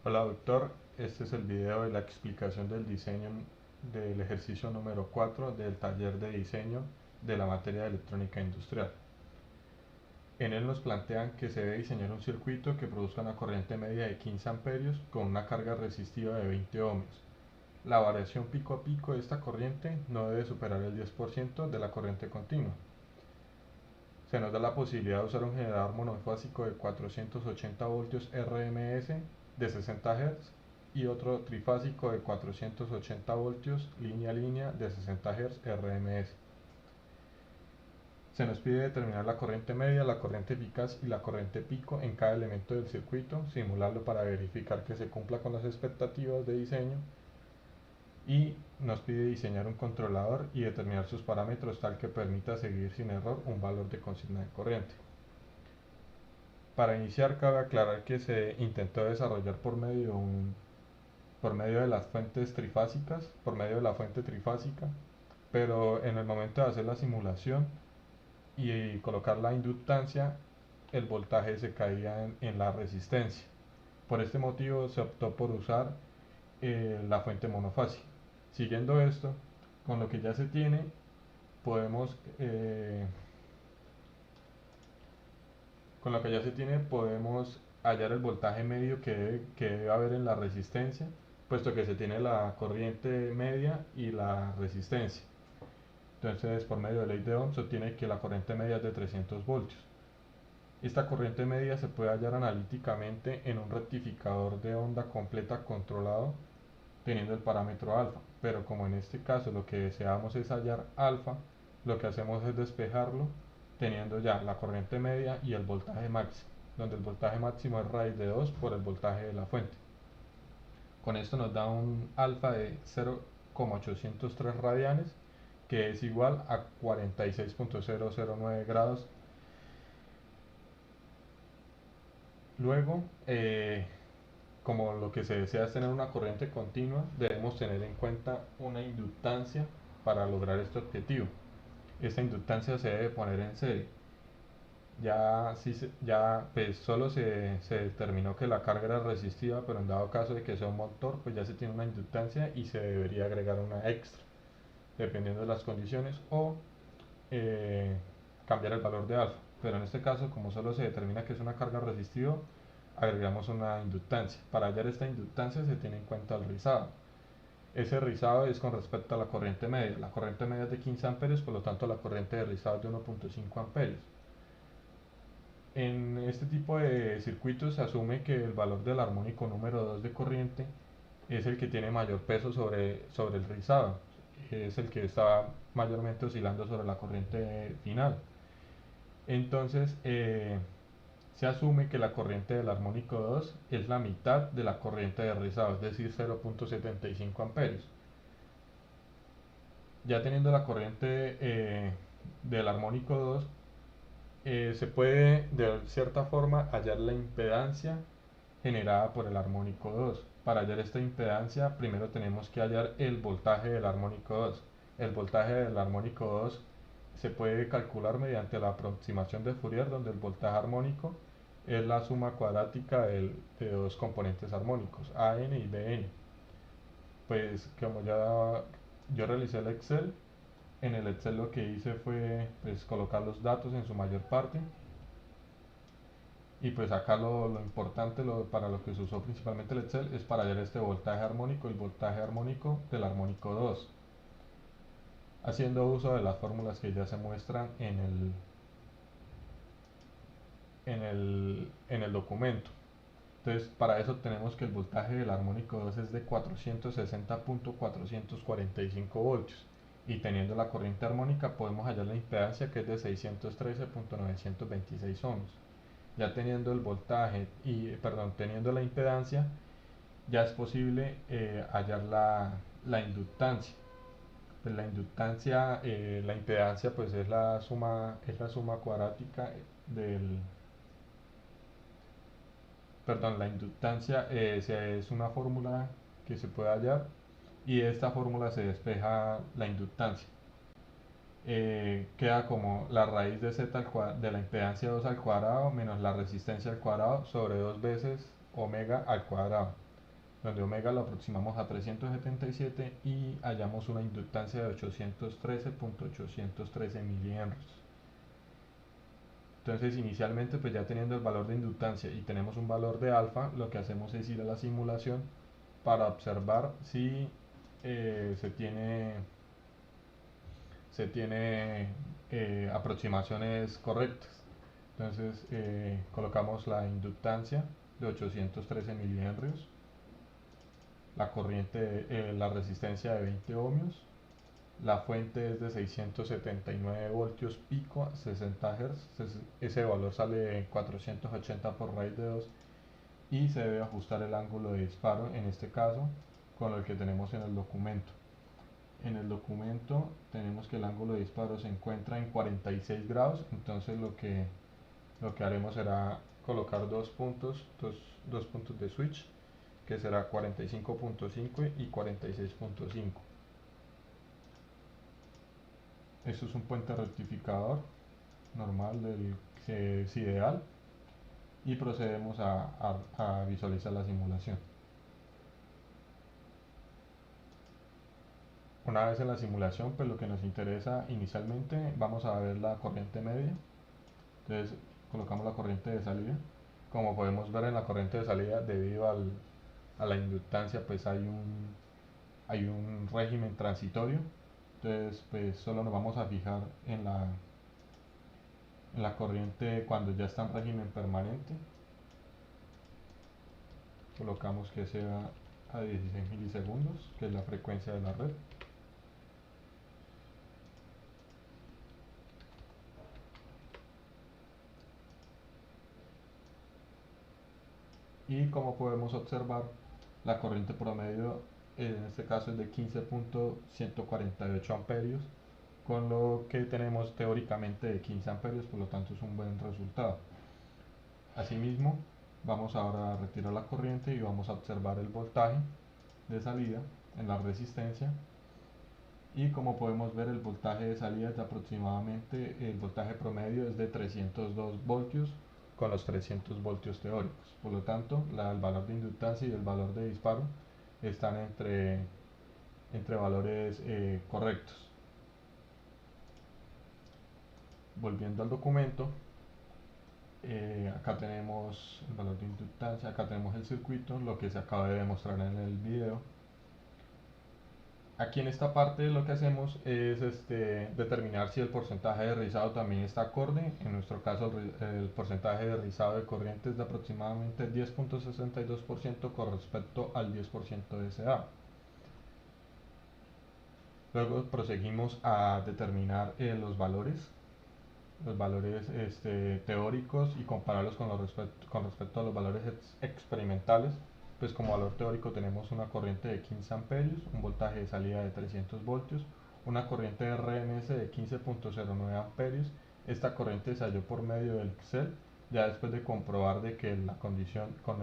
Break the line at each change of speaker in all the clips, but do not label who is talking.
Hola doctor, este es el video de la explicación del diseño del ejercicio número 4 del taller de diseño de la materia de electrónica industrial. En él nos plantean que se debe diseñar un circuito que produzca una corriente media de 15 amperios con una carga resistiva de 20 ohmios. La variación pico a pico de esta corriente no debe superar el 10% de la corriente continua. Se nos da la posibilidad de usar un generador monofásico de 480 voltios RMS de 60 Hz y otro trifásico de 480 voltios línea a línea de 60 Hz RMS. Se nos pide determinar la corriente media, la corriente eficaz y la corriente pico en cada elemento del circuito, simularlo para verificar que se cumpla con las expectativas de diseño, y nos pide diseñar un controlador y determinar sus parámetros tal que permita seguir sin error un valor de consigna de corriente. Para iniciar, cabe aclarar que se intentó desarrollar por medio de las fuentes trifásicas, por medio de la fuente trifásica, pero en el momento de hacer la simulación y colocar la inductancia, el voltaje se caía en la resistencia. Por este motivo se optó por usar la fuente monofásica. Siguiendo esto, con lo que ya se tiene, podemos hallar el voltaje medio que debe haber en la resistencia, puesto que se tiene la corriente media y la resistencia. Entonces, por medio de ley de Ohm, se obtiene que la corriente media es de 300 voltios. Esta corriente media se puede hallar analíticamente en un rectificador de onda completa controlado teniendo el parámetro alfa, pero como en este caso lo que deseamos es hallar alfa, lo que hacemos es despejarlo teniendo ya la corriente media y el voltaje máximo, donde el voltaje máximo es raíz de 2 por el voltaje de la fuente. Con esto nos da un alfa de 0,803 radianes, que es igual a 46.009 grados. Luego, como lo que se desea es tener una corriente continua, debemos tener en cuenta una inductancia para lograr este objetivo. Esta inductancia se debe poner en serie. Ya pues solo se determinó que la carga era resistiva, pero en dado caso de que sea un motor, pues ya se tiene una inductancia y se debería agregar una extra, dependiendo de las condiciones, o eh, cambiar el valor de alfa. Pero en este caso, como solo se determina que es una carga resistiva, agregamos una inductancia. Para hallar esta inductancia se tiene en cuenta el rizado. Ese rizado es con respecto a la corriente media. La corriente media es de 15 amperios, por lo tanto la corriente de rizado es de 1.5 amperios. En este tipo de circuitos se asume que el valor del armónico número 2 de corriente es el que tiene mayor peso sobre el rizado, es el que está mayormente oscilando sobre la corriente final. Entonces, se asume que la corriente del armónico 2 es la mitad de la corriente de rizado, es decir, 0.75 amperios. Ya teniendo la corriente del armónico 2, se puede de cierta forma hallar la impedancia generada por el armónico 2. Para hallar esta impedancia, primero tenemos que hallar el voltaje del armónico 2. El voltaje del armónico 2 se puede calcular mediante la aproximación de Fourier, donde el voltaje armónico es la suma cuadrática de dos componentes armónicos, AN y BN. Pues como ya yo realicé el Excel, en el Excel lo que hice fue pues, colocar los datos en su mayor parte, y pues acá lo importante para lo que se usó principalmente el Excel es para hallar este voltaje armónico, el voltaje armónico del armónico 2, haciendo uso de las fórmulas que ya se muestran en el documento. Entonces, para eso tenemos que el voltaje del armónico 2 es de 460.445 voltios, y teniendo la corriente armónica podemos hallar la impedancia, que es de 613.926 ohms. Ya teniendo el voltaje teniendo la impedancia, ya es posible hallar la inductancia. Pues la impedancia pues es la suma cuadrática del, la inductancia es una fórmula que se puede hallar, y de esta fórmula se despeja la inductancia. Queda como la raíz de z de la impedancia 2 al cuadrado menos la resistencia al cuadrado sobre 2 veces omega al cuadrado. donde omega lo aproximamos a 377 y hallamos una inductancia de 813.813 milihenrios. Entonces inicialmente pues ya teniendo el valor de inductancia y tenemos un valor de alfa, lo que hacemos es ir a la simulación para observar si se tiene aproximaciones correctas. Entonces colocamos la inductancia de 813 milihenrios, la corriente, la resistencia de 20 ohmios, la fuente es de 679 voltios pico a 60 Hz, ese valor sale 480 por raíz de 2 y se debe ajustar el ángulo de disparo, en este caso con el que tenemos en el documento. En el documento tenemos que el ángulo de disparo se encuentra en 46 grados, entonces lo que haremos será colocar dos puntos de switch, que será 45.5 y 46.5. Esto es un puente rectificador normal que es ideal, y procedemos a visualizar la simulación. Una vez en la simulación, pues lo que nos interesa inicialmente, vamos a ver la corriente media. Entonces colocamos la corriente de salida. Como podemos ver en la corriente de salida, debido a la inductancia, pues hay un régimen transitorio. Entonces pues solo nos vamos a fijar en la corriente cuando ya está en régimen permanente. Colocamos que sea a 16 milisegundos, que es la frecuencia de la red. Y como podemos observar, la corriente promedio en este caso es de 15.148 amperios, con lo que tenemos teóricamente de 15 amperios, por lo tanto es un buen resultado. Asimismo, vamos ahora a retirar la corriente y vamos a observar el voltaje de salida en la resistencia, y como podemos ver, el voltaje de salida es de aproximadamente, el voltaje promedio es de 302 voltios con los 300 voltios teóricos. Por lo tanto, el valor de inductancia y el valor de disparo están entre valores correctos. Volviendo al documento, acá tenemos el valor de inductancia, acá tenemos el circuito, lo que se acaba de demostrar en el video. Aquí en esta parte lo que hacemos es determinar si el porcentaje de rizado también está acorde. En nuestro caso el porcentaje de rizado de corriente es de aproximadamente 10.62% con respecto al 10% de SA. Luego proseguimos a determinar los valores teóricos, y compararlos con respecto a los valores experimentales. Pues como valor teórico tenemos una corriente de 15 amperios, un voltaje de salida de 300 voltios, una corriente de RMS de 15.09 amperios. Esta corriente se halló por medio del Excel, ya después de comprobar de que la condición con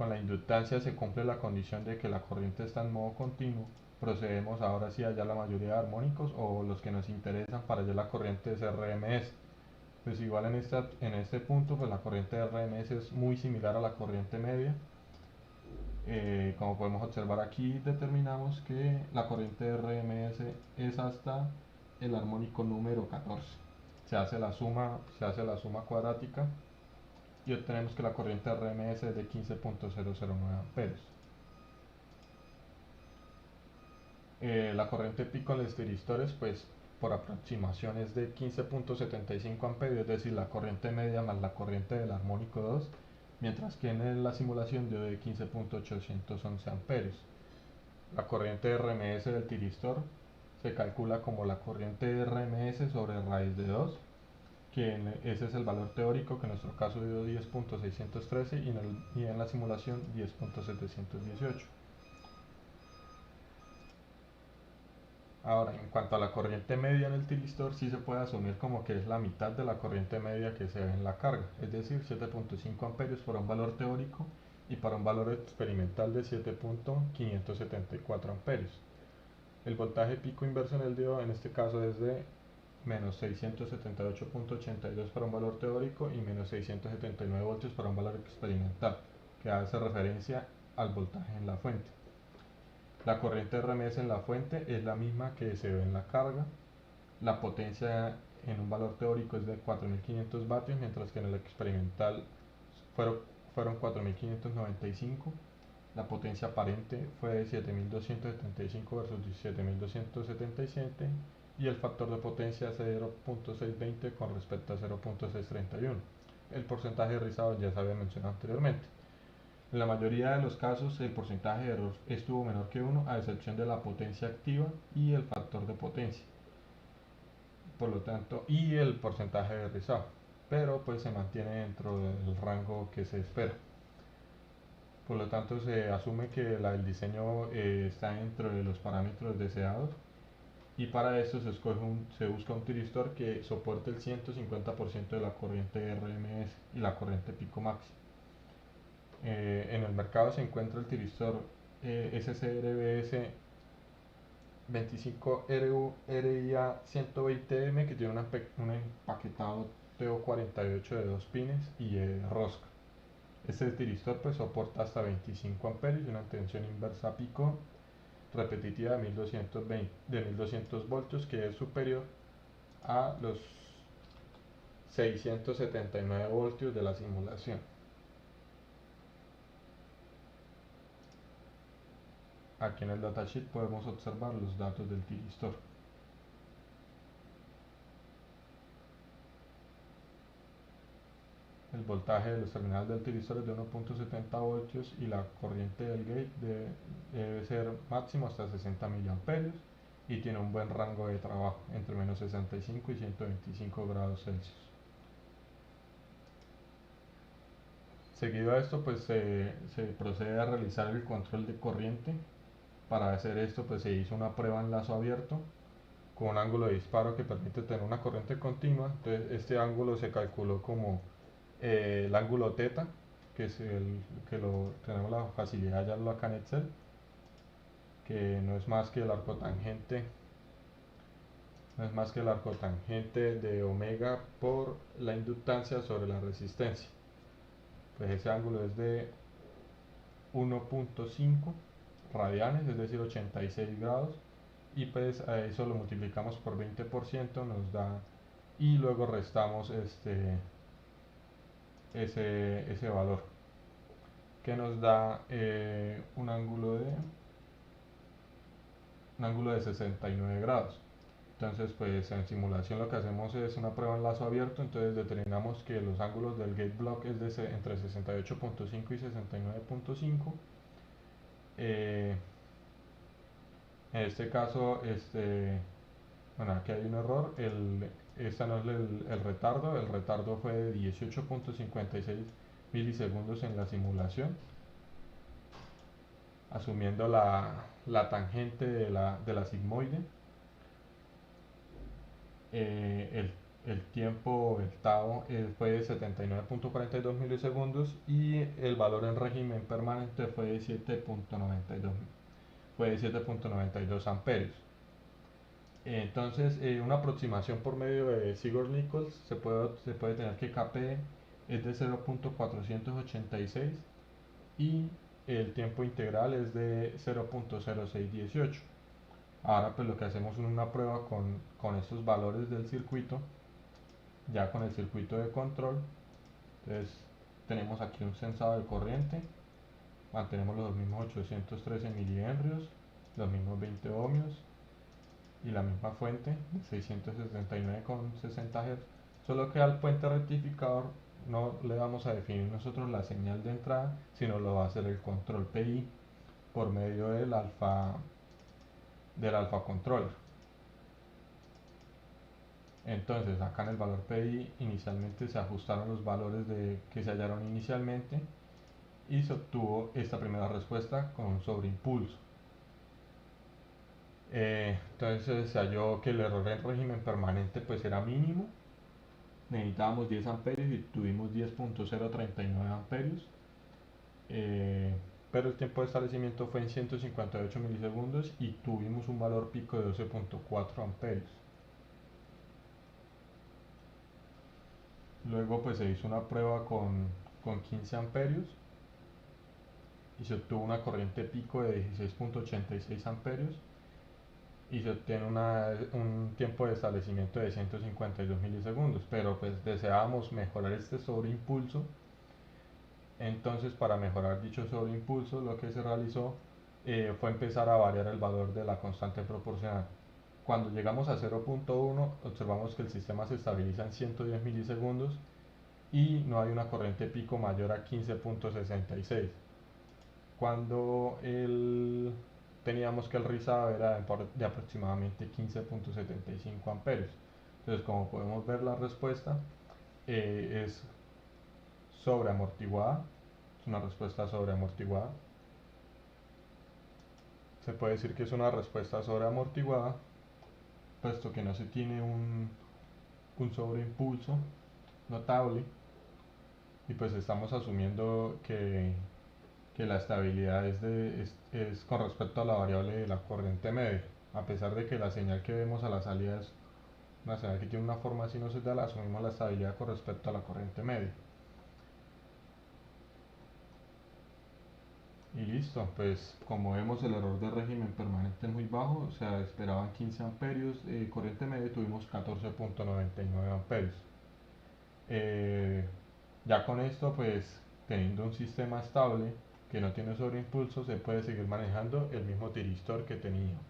la inductancia se cumple la condición de que la corriente está en modo continuo. Procedemos ahora sí a hallar la mayoría de armónicos, o los que nos interesan para hallar la corriente es RMS. Pues igual en este punto pues la corriente de RMS es muy similar a la corriente media. Como podemos observar aquí, determinamos que la corriente de RMS es hasta el armónico número 14. Se hace la suma cuadrática y obtenemos que la corriente RMS es de 15.009 amperios. La corriente pico en los tiristores, pues por aproximación es de 15.75 amperios, es decir, la corriente media más la corriente del armónico 2, mientras que en la simulación dio de 15.811 amperios. La corriente RMS del tiristor se calcula como la corriente RMS sobre raíz de 2, que ese es el valor teórico, que en nuestro caso dio 10.613 y en la simulación 10.718. Ahora, en cuanto a la corriente media en el tiristor, sí se puede asumir como que es la mitad de la corriente media que se ve en la carga, es decir, 7.5 amperios para un valor teórico y para un valor experimental de 7.574 amperios. El voltaje pico inverso en el diodo en este caso es de menos 678.82 para un valor teórico y menos 679 voltios para un valor experimental. que hace referencia al voltaje en la fuente. La corriente RMS en la fuente es la misma que se ve en la carga. La potencia en un valor teórico es de 4500 vatios, mientras que en el experimental fueron, fueron 4595. La potencia aparente fue de 7275 versus 7277 y el factor de potencia 0.620 con respecto a 0.631. El porcentaje de rizado ya se había mencionado anteriormente. En la mayoría de los casos el porcentaje de error estuvo menor que 1, a excepción de la potencia activa y el factor de potencia, por lo tanto, y el porcentaje de rizado, pero pues se mantiene dentro del rango que se espera. Por lo tanto, se asume que el diseño está dentro de los parámetros deseados, y para esto se busca un tiristor que soporte el 150% de la corriente RMS y la corriente pico maxi. En el mercado se encuentra el tiristor SCRBS 25RIA 120M, que tiene un empaquetado TO48 de 2 pines y rosca. Este tiristor pues soporta hasta 25 amperios y una tensión inversa pico repetitiva de 1200 voltios, que es superior a los 679 voltios de la simulación. Aquí en el datasheet podemos observar los datos del tiristor. El voltaje de los terminales del tiristor es de 1.70 voltios y la corriente del gate debe ser máximo hasta 60 miliamperios y tiene un buen rango de trabajo entre menos 65 y 125 grados Celsius. Seguido a esto pues se procede a realizar el control de corriente. Para hacer esto pues se hizo una prueba en lazo abierto con un ángulo de disparo que permite tener una corriente continua. Entonces este ángulo se calculó como el ángulo θ, que es tenemos la facilidad de hallarlo acá en Excel, que no es más que el arcotangente de omega por la inductancia sobre la resistencia. Pues ese ángulo es de 1.5 radianes, es decir 86 grados, y pues a eso lo multiplicamos por 20%, nos da, y luego restamos ese valor, que nos da un ángulo de 69 grados. Entonces pues en simulación lo que hacemos es una prueba en lazo abierto. Entonces determinamos que los ángulos del gate block es entre 68.5 y 69.5. En este caso, bueno, aquí hay un error. Este no es el retardo fue de 18.56 milisegundos en la simulación, asumiendo la tangente de la sigmoide. El tiempo del tau fue de 79.42 milisegundos y el valor en régimen permanente fue de 7.92 amperios. Entonces, una aproximación por medio de Sigurd-Nichols se puede tener que Kp es de 0.486 y el tiempo integral es de 0.0618. Ahora pues lo que hacemos es una prueba con estos valores del circuito, ya con el circuito de control. Entonces tenemos aquí un sensado de corriente, mantenemos los mismos 813 milihenrios, los mismos 20 ohmios y la misma fuente de 679,60 Hz, solo que al puente rectificador no le vamos a definir nosotros la señal de entrada, sino lo va a hacer el control PI por medio del alfa controller. Entonces acá en el valor PI inicialmente se ajustaron los valores que se hallaron inicialmente y se obtuvo esta primera respuesta con un sobreimpulso. Entonces se halló que el error en régimen permanente pues era mínimo, necesitábamos 10 amperios y tuvimos 10.039 amperios, pero el tiempo de establecimiento fue en 158 milisegundos y tuvimos un valor pico de 12.4 amperios. Luego pues se hizo una prueba con 15 amperios y se obtuvo una corriente pico de 16.86 amperios y se obtiene un tiempo de establecimiento de 152 milisegundos, pero pues deseábamos mejorar este sobreimpulso. Entonces, para mejorar dicho sobreimpulso, lo que se realizó fue empezar a variar el valor de la constante proporcional. Cuando llegamos a 0.1, observamos que el sistema se estabiliza en 110 milisegundos y no hay una corriente pico mayor a 15.66. Cuando teníamos que el rizado era de aproximadamente 15.75 amperios. Entonces, como podemos ver, la respuesta es sobreamortiguada, es una respuesta sobreamortiguada. Se puede decir que es una respuesta sobreamortiguada, puesto que no se tiene un sobreimpulso notable y pues estamos asumiendo que la estabilidad es con respecto a la variable de la corriente media. A pesar de que la señal que vemos a la salida es una señal que tiene una forma sinusoidal, asumimos la estabilidad con respecto a la corriente media. Y listo, pues como vemos el error de régimen permanente es muy bajo, o sea, esperaban 15 amperios, corriente media tuvimos 14.99 amperios. Ya con esto, pues teniendo un sistema estable que no tiene sobreimpulso, se puede seguir manejando el mismo tiristor que teníamos.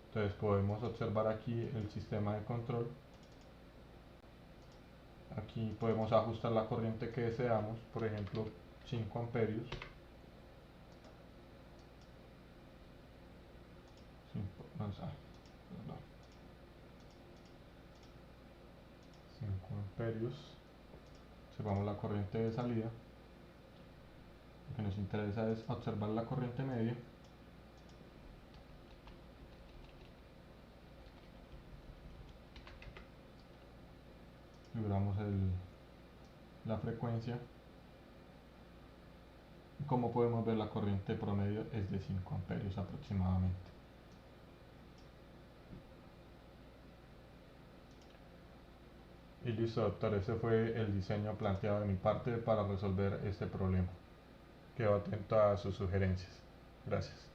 Entonces podemos observar aquí el sistema de control. Aquí podemos ajustar la corriente que deseamos, por ejemplo 5 amperios. 5 amperios. Observamos la corriente de salida. Lo que nos interesa es observar la corriente media. Liberamos la frecuencia. Como podemos ver, la corriente promedio es de 5 amperios aproximadamente. Y listo, doctor, ese fue el diseño planteado de mi parte para resolver este problema. Quedo atento a sus sugerencias. Gracias.